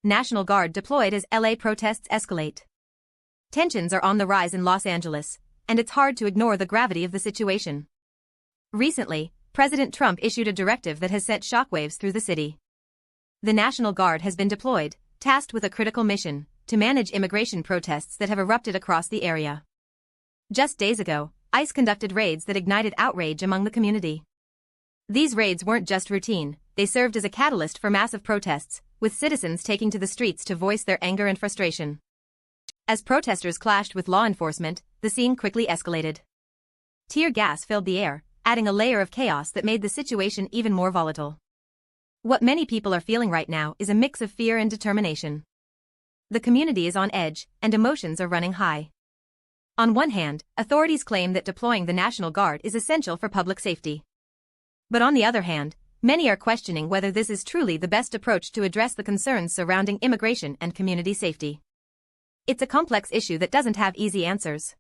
National Guard deployed as LA protests escalate. Tensions are on the rise in Los Angeles, and it's hard to ignore the gravity of the situation. Recently, President Trump issued a directive that has sent shockwaves through the city. The National Guard has been deployed, tasked with a critical mission, to manage immigration protests that have erupted across the area. Just days ago, ICE conducted raids that ignited outrage among the community. These raids weren't just routine, they served as a catalyst for massive protests, with citizens taking to the streets to voice their anger and frustration. As protesters clashed with law enforcement, the scene quickly escalated. Tear gas filled the air, adding a layer of chaos that made the situation even more volatile. What many people are feeling right now is a mix of fear and determination. The community is on edge, and emotions are running high. On one hand, authorities claim that deploying the National Guard is essential for public safety. But on the other hand, many are questioning whether this is truly the best approach to address the concerns surrounding immigration and community safety. It's a complex issue that doesn't have easy answers.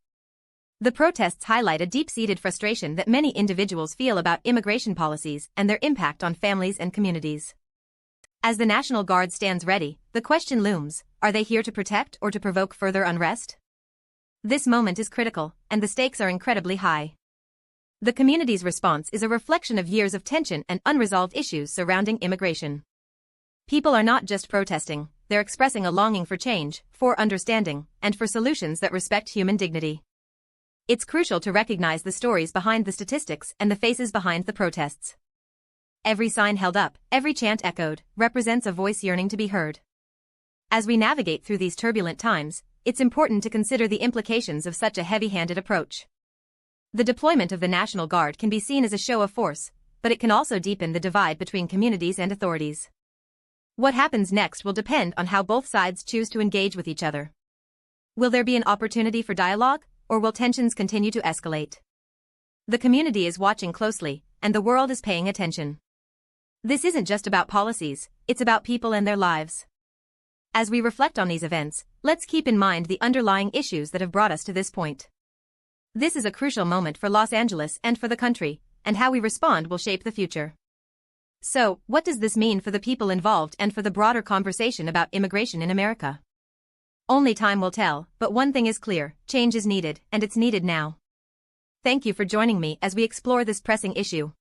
The protests highlight a deep-seated frustration that many individuals feel about immigration policies and their impact on families and communities. As the National Guard stands ready, the question looms, are they here to protect or to provoke further unrest? This moment is critical, and the stakes are incredibly high. The community's response is a reflection of years of tension and unresolved issues surrounding immigration. People are not just protesting, they're expressing a longing for change, for understanding, and for solutions that respect human dignity. It's crucial to recognize the stories behind the statistics and the faces behind the protests. Every sign held up, every chant echoed, represents a voice yearning to be heard. As we navigate through these turbulent times, it's important to consider the implications of such a heavy-handed approach. The deployment of the National Guard can be seen as a show of force, but it can also deepen the divide between communities and authorities. What happens next will depend on how both sides choose to engage with each other. Will there be an opportunity for dialogue, or will tensions continue to escalate? The community is watching closely, and the world is paying attention. This isn't just about policies, it's about people and their lives. As we reflect on these events, let's keep in mind the underlying issues that have brought us to this point. This is a crucial moment for Los Angeles and for the country, and how we respond will shape the future. So, what does this mean for the people involved and for the broader conversation about immigration in America? Only time will tell, but one thing is clear, change is needed, and it's needed now. Thank you for joining me as we explore this pressing issue.